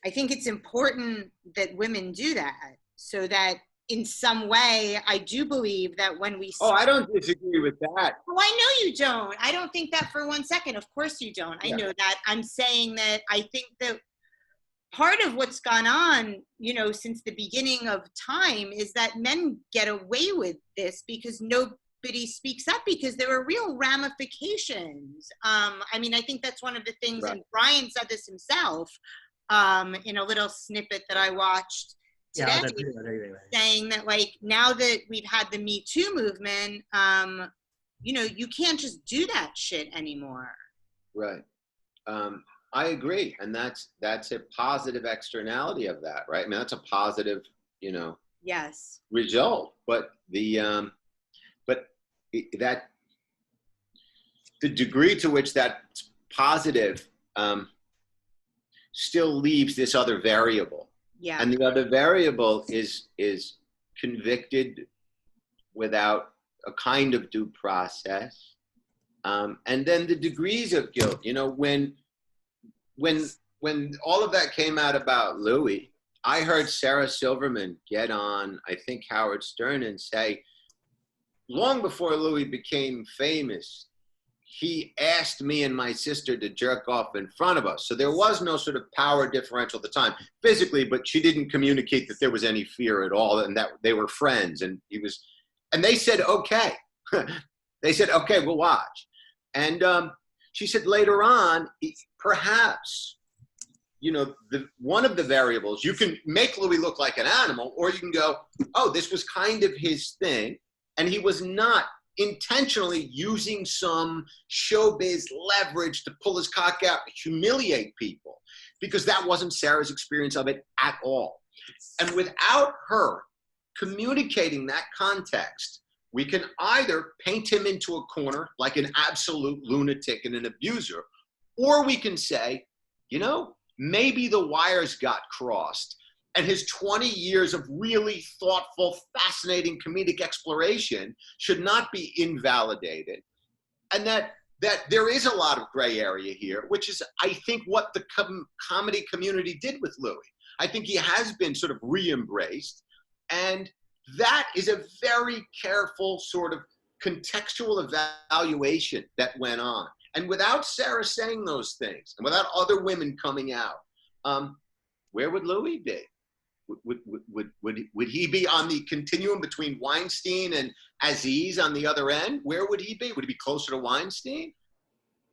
I think it's important that women do that, so that in some way, I do believe that when we... I don't disagree with that. Oh, I know you don't. I don't think that for 1 second. Of course you don't. I know that. I'm saying that I think that part of what's gone on, you know, since the beginning of time is that men get away with this because nobody speaks up, because there are real ramifications. I mean, I think that's one of the things, and Brian said this himself in a little snippet that I watched today, saying that, like, now that we've had the Me Too movement, you know, you can't just do that shit anymore. Right. I agree, and that's a positive externality of that, right? I mean, that's a positive, you know, yes, result. But the degree to which that's positive still leaves this other variable. Yeah. And the other variable is convicted without a kind of due process, and then the degrees of guilt. You know, when all of that came out about Louis, I heard Sarah Silverman get on, I think, Howard Stern and say, long before Louis became famous, he asked me and my sister to jerk off in front of us. So there was no sort of power differential at the time, physically, but she didn't communicate that there was any fear at all and that they were friends. And they said, okay. They said, okay, we'll watch. And she said later on, perhaps, you know, one of the variables, you can make Louis look like an animal, or you can go, oh, this was kind of his thing, and he was not intentionally using some showbiz leverage to pull his cock out and humiliate people, because that wasn't Sarah's experience of it at all. And without her communicating that context, we can either paint him into a corner like an absolute lunatic and an abuser, or we can say, you know, maybe the wires got crossed and his 20 years of really thoughtful, fascinating comedic exploration should not be invalidated. And that there is a lot of gray area here, which is, I think, what the comedy community did with Louis. I think he has been sort of re-embraced, and that is a very careful sort of contextual evaluation that went on. And without Sarah saying those things, and without other women coming out, where would Louis be? Would he be on the continuum between Weinstein and Aziz on the other end? Where would he be? Would he be closer to Weinstein?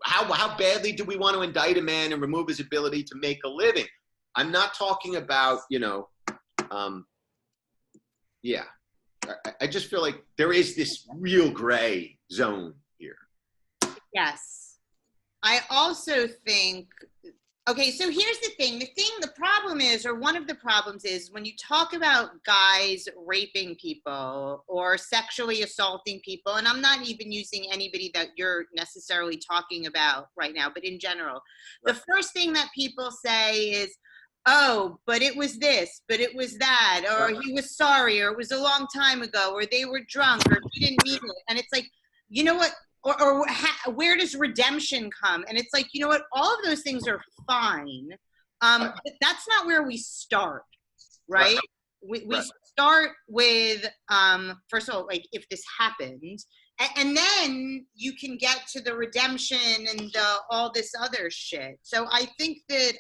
How badly do we want to indict a man and remove his ability to make a living? I'm not talking about, you know, yeah. I just feel like there is this real gray zone here. Yes. I also think, okay, so here's the thing. The problem is, or one of the problems is, when you talk about guys raping people or sexually assaulting people, and I'm not even using anybody that you're necessarily talking about right now, but in general, the first thing that people say is, oh, but it was this, but it was that, or he was sorry, or it was a long time ago, or they were drunk, or he didn't mean it. And it's like, you know what? Where does redemption come? And it's like, you know what? All of those things are fine. But that's not where we start, right? We start with, first of all, like, if this happened, and then you can get to the redemption and all this other shit. So I think that,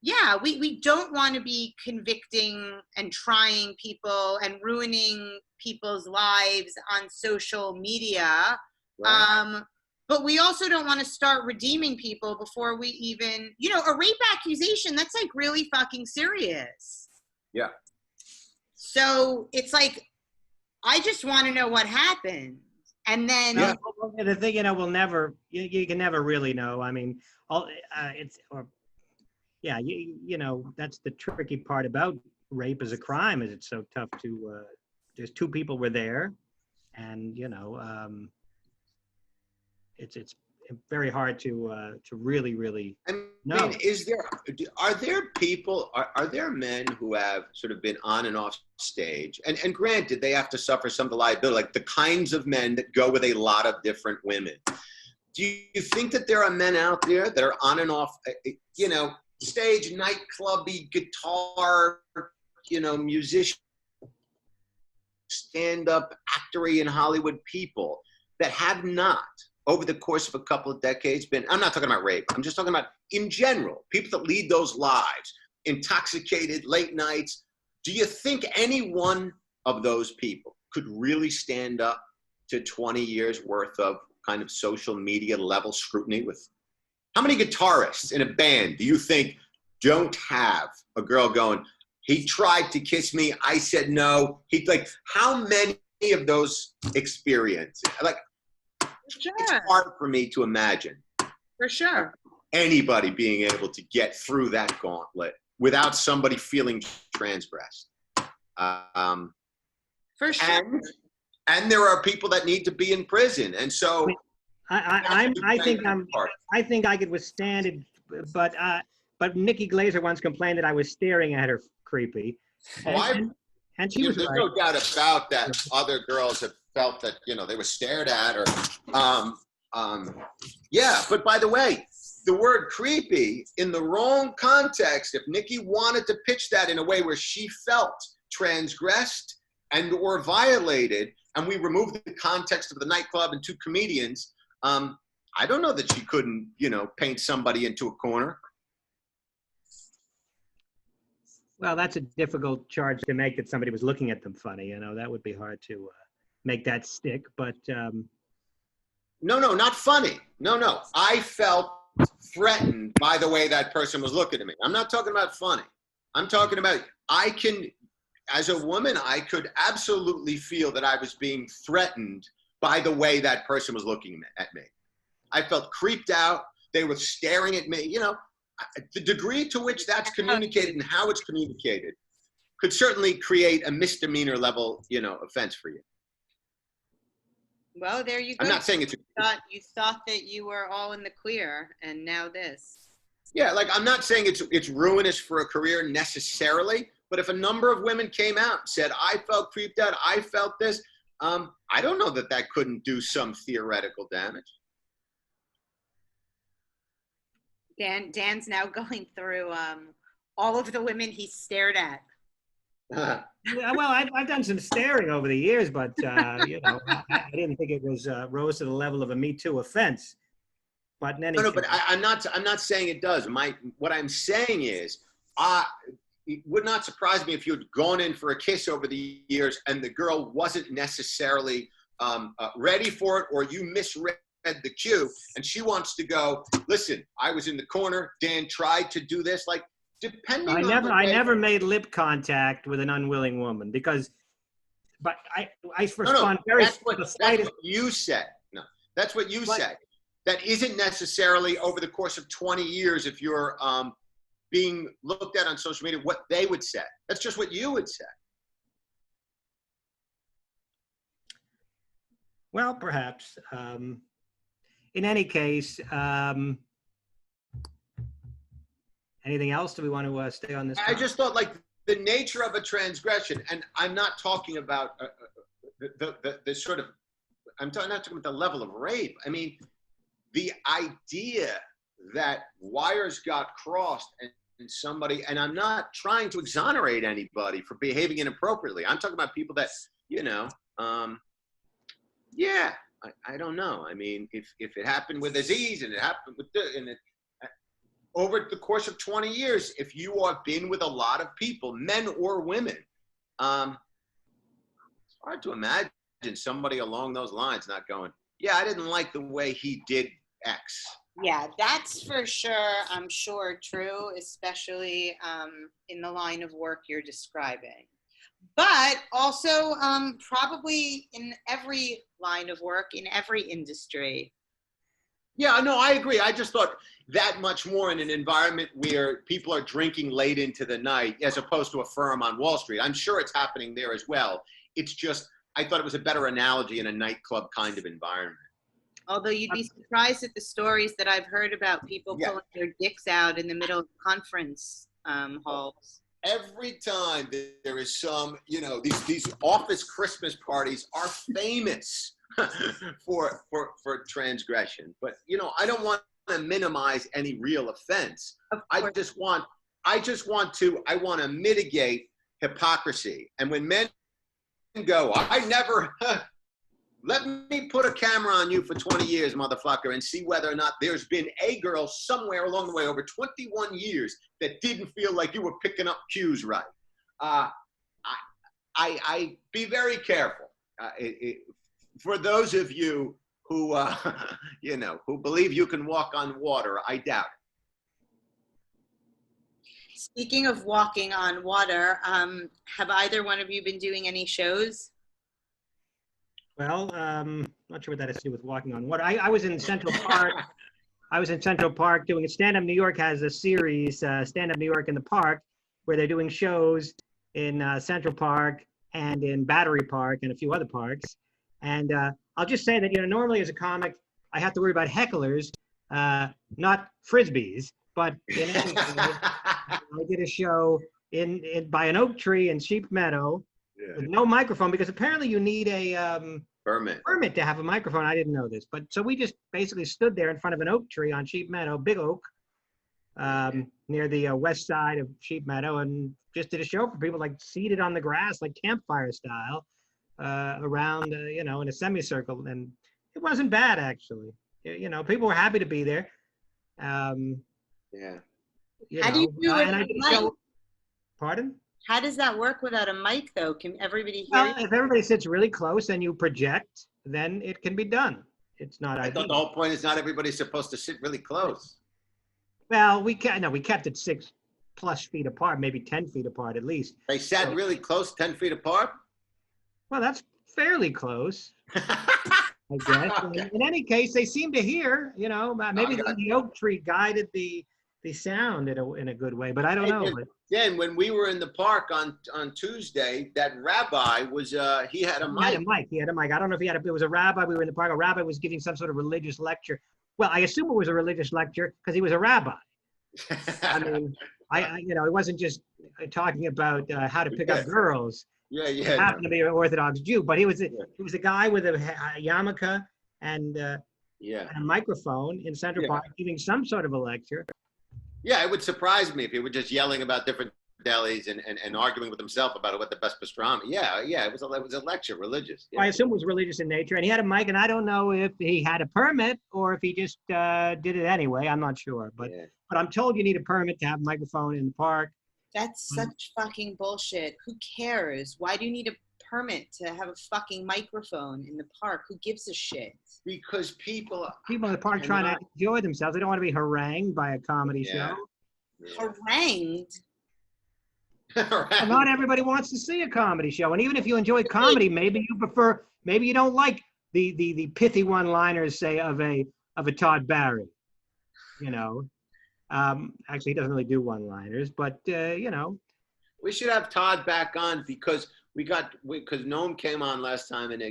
yeah, we don't want to be convicting and trying people and ruining people's lives on social media. Right. But we also don't want to start redeeming people before we even, you know, a rape accusation, that's like really fucking serious. Yeah. So it's like, I just want to know what happened. And then the thing, you know, we'll never, you can never really know. I mean, you know, that's the tricky part about rape as a crime, is it's so tough to, there's two people were there, and, you know, it's very hard to really know. I mean, are there men who have sort of been on and off stage, and granted, they have to suffer some of the liability, like the kinds of men that go with a lot of different women. Do you think that there are men out there that are on and off, you know, stage, nightclubby, guitar, you know, musician, stand-up, actory, and Hollywood people that have not, over the course of a couple of decades been, I'm not talking about rape, I'm just talking about in general, people that lead those lives, intoxicated, late nights. Do you think any one of those people could really stand up to 20 years worth of kind of social media level scrutiny? With how many guitarists in a band do you think don't have a girl going, he tried to kiss me, I said no? He, like, how many of those experiences? Like, Sure. it's hard for me to imagine For sure. anybody being able to get through that gauntlet without somebody feeling transgressed. For sure. And there are people that need to be in prison, and so I think I could withstand it, but Nikki Glaser once complained that I was staring at her creepy, and she was there's right. no doubt about that. Other girls have felt that, you know, they were stared at, or yeah. But by the way, the word creepy in the wrong context, if Nikki wanted to pitch that in a way where she felt transgressed and or violated, and we removed the context of the nightclub and two comedians, I don't know that she couldn't, you know, paint somebody into a corner. Well, that's a difficult charge to make, that somebody was looking at them funny. You know, that would be hard to make that stick. But No, not funny. No. I felt threatened by the way that person was looking at me. I'm not talking about funny. I'm talking about, as a woman, I could absolutely feel that I was being threatened by the way that person was looking at me. I felt creeped out. They were staring at me. You know, the degree to which that's communicated and how it's communicated could certainly create a misdemeanor level, you know, offense for you. Well, there you go. I'm not saying it's You thought that you were all in the clear, and now this. Yeah, like, I'm not saying it's ruinous for a career necessarily, but if a number of women came out and said, I felt creeped out, I felt this, I don't know that couldn't do some theoretical damage. Dan's now going through all of the women he stared at. well, I've done some staring over the years, but you know, I didn't think it was rose to the level of a Me Too offense. But in any case, But I'm not saying it does. What I'm saying is, it would not surprise me if you had gone in for a kiss over the years and the girl wasn't necessarily ready for it, or you misread the cue, and she wants to go, listen, I was in the corner, Dan tried to do this. Like, depending on I never made lip contact with an unwilling woman, because, but I respond very. That's what you said. No, that's what you said. That isn't necessarily over the course of 20 years, if you're being looked at on social media, what they would say. That's just what you would say. Well, perhaps. In any case, anything else? Do we want to stay on this? I just thought, like, the nature of a transgression, and I'm not talking about the sort of, not talking about the level of rape. I mean, the idea that wires got crossed and somebody, and I'm not trying to exonerate anybody for behaving inappropriately. I'm talking about people that, you know, yeah, I don't know. I mean, if it happened with Aziz and it happened with over the course of 20 years, if you have been with a lot of people, men or women, it's hard to imagine somebody along those lines not going, yeah, I didn't like the way he did X. Yeah, that's for sure, I'm sure, true, especially in the line of work you're describing. But also probably in every line of work, in every industry. Yeah, no, I agree. I just thought that much more in an environment where people are drinking late into the night, as opposed to a firm on Wall Street. I'm sure it's happening there as well. It's just, I thought it was a better analogy in a nightclub kind of environment. Although you'd be surprised at the stories that I've heard about people pulling their dicks out in the middle of conference halls. Every time there is some, you know, these office Christmas parties are famous for transgression. But, you know, I don't want to minimize any real offense. I want to mitigate hypocrisy. And when men go, I never, Let me put a camera on you for 20 years, motherfucker, and see whether or not there's been a girl somewhere along the way over 21 years that didn't feel like you were picking up cues right. I be very careful. For those of you who, you know, who believe you can walk on water, I doubt it. Speaking of walking on water, have either one of you been doing any shows? Well, not sure what that has to do with walking on water. I was in Central Park. I was in Central Park doing a Stand Up New York has a series, Stand Up New York in the Park, where they're doing shows in Central Park and in Battery Park and a few other parks. And I'll just say that, you know, normally as a comic, I have to worry about hecklers, not frisbees. But in any case, I did a show by an oak tree in Sheep Meadow with no microphone, because apparently you need a permit to have a microphone. I didn't know this, but so we just basically stood there in front of an oak tree on Sheep Meadow, big oak, near the west side of Sheep Meadow, and just did a show for people, like seated on the grass, like campfire style, around, you know, in a semicircle, and it wasn't bad actually. You know, people were happy to be there. Yeah. How do you do it? And I did a show. Pardon? How does that work without a mic, though? Can everybody hear Well, you? if everybody sits really close and you project, then it can be done. It's not. I thought the whole point is not everybody's supposed to sit really close. Well, we kept it 6+ feet apart, maybe 10 feet apart at least. They sat really close, 10 feet apart? Well, that's fairly close, I guess. Okay. In any case, they seem to hear. You know, maybe the oak tree guided the sound in a good way, but I don't know. Then when we were in the park on Tuesday, that rabbi was he had a mic. He had a mic. I don't know if it was a rabbi. We were in the park. A rabbi was giving some sort of religious lecture. Well, I assume it was a religious lecture because he was a rabbi. I mean, you know, it wasn't just talking about how to pick up girls. Yeah. He happened to be an Orthodox Jew, but he was a guy with a yarmulke and a microphone in Central Park giving some sort of a lecture. Yeah, it would surprise me if he were just yelling about different delis and arguing with himself about what the best pastrami. Yeah, it was a lecture, religious. Yeah. I assume it was religious in nature, and he had a mic, and I don't know if he had a permit or if he just did it anyway. I'm not sure, but I'm told you need a permit to have a microphone in the park. That's such fucking bullshit. Who cares? Why do you need a permit to have a fucking microphone in the park? Who gives a shit? Because people in the park trying to enjoy themselves. They don't want to be harangued by a comedy show. Yeah. Harangued? Well, not everybody wants to see a comedy show, and even if you enjoy comedy, maybe you don't like the pithy one-liners, say, of a Todd Barry. You know, actually, he doesn't really do one-liners, but you know, we should have Todd back on because Noam came on last time, and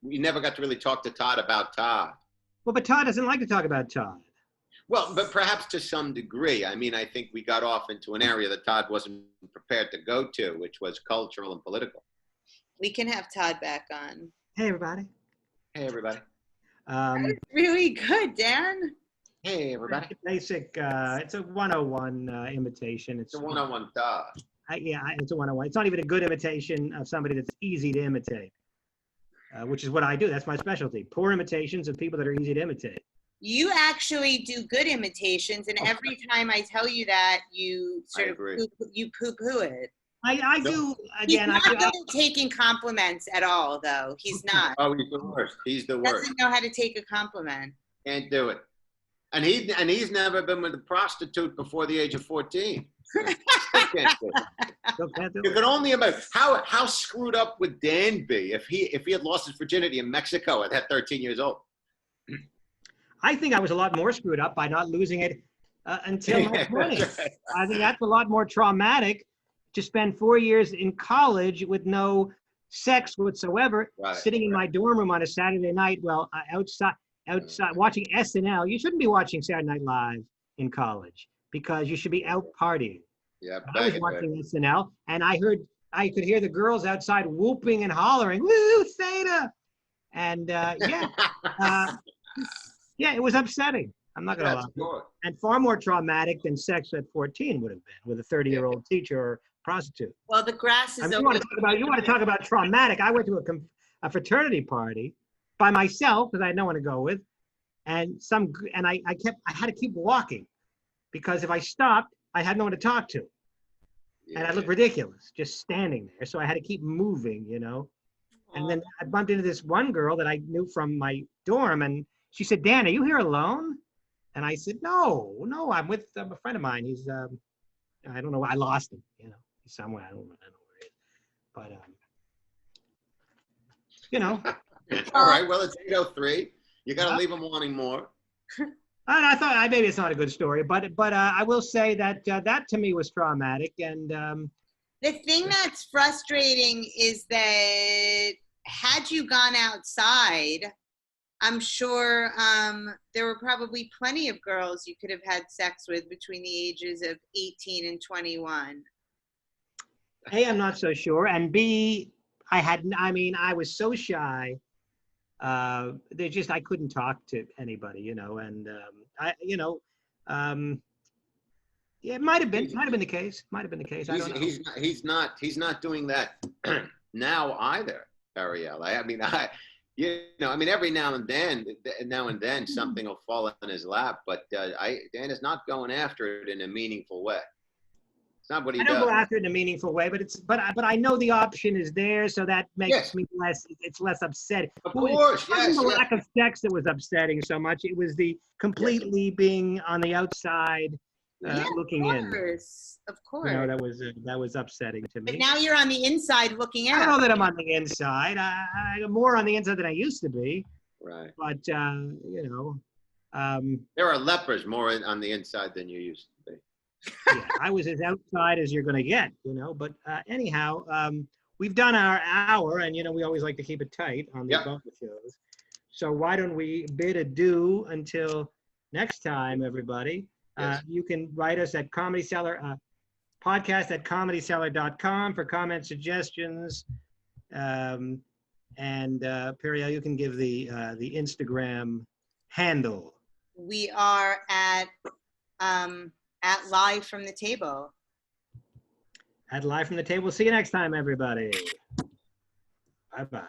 we never got to really talk to Todd about Todd. Well, but Todd doesn't like to talk about Todd. Well, but perhaps to some degree. I mean, I think we got off into an area that Todd wasn't prepared to go to, which was cultural and political. We can have Todd back on. Hey, everybody. Hey, everybody. That's really good, Dan. Hey, everybody. Basic, it's a 101 imitation. It's a 101 Todd. It's a 101. It's not even a good imitation of somebody that's easy to imitate, which is what I do. That's my specialty. Poor imitations of people that are easy to imitate. You actually do good imitations, and every time I tell you that, you sort of poo-poo it. I do. Again, he's not good at taking compliments at all, though. He's not. Oh, he's the worst. He's the worst. Doesn't know how to take a compliment. Can't do it. And he's never been with a prostitute before the age of 14. You can only imagine how screwed up would Dan be if he had lost his virginity in Mexico at 13 years old. I think I was a lot more screwed up by not losing it until my 20s. Right. I think that's a lot more traumatic to spend 4 years in college with no sex whatsoever, sitting in my dorm room on a Saturday night, outside watching SNL. You shouldn't be watching Saturday Night Live in college because you should be out partying. Yeah, I was watching SNL, and I could hear the girls outside whooping and hollering, "Woo, Theta!" And yeah, it was upsetting. I'm not going to lie. And far more traumatic than sex at 14 would have been with a 30-year-old teacher or prostitute. Well, the grass is you want to talk about traumatic. I went to a fraternity party by myself because I had no one to go with, and I had to keep walking because if I stopped, I had no one to talk to, and I looked ridiculous just standing there. So I had to keep moving, you know. And then I bumped into this one girl that I knew from my dorm, and she said, "Dan, are you here alone?" And I said, "No, I'm with a friend of mine. He's I don't know. I lost him. You know, he's somewhere. I don't know where he is. But you know." All right. Well, it's 8:03. You got to leave them wanting more. And I thought maybe it's not a good story, but I will say that that to me was traumatic. And the thing that's frustrating is that had you gone outside, I'm sure there were probably plenty of girls you could have had sex with between the ages of 18 and 21. A, I'm not so sure, and B, I was so shy. I couldn't talk to anybody, you know, and yeah, it might have been the case. I don't know. He's not doing that now either, Periel. Every now and then something will fall in his lap, but Dan is not going after it in a meaningful way. It's not what he does. I don't go after it in a meaningful way, but I know the option is there, so that makes me less upset. Of course, it wasn't the lack of sex that was upsetting so much. It was the completely being on the outside. Looking in. Of course. You know, that was upsetting to me. But now you're on the inside looking out. I don't know that I'm on the inside. I'm more on the inside than I used to be. Right. But you know, there are lepers more on the inside than you used to be. Yeah, I was as outside as you're going to get. You know, but anyhow, we've done our hour, and you know we always like to keep it tight on the bumper shows. So why don't we bid adieu until next time, everybody? Yes. You can write us at Comedy Cellar, podcast at comedycellar.com for comments, suggestions. And Periel, you can give the Instagram handle. We are at Live from the Table. At Live from the Table. See you next time, everybody. Bye-bye.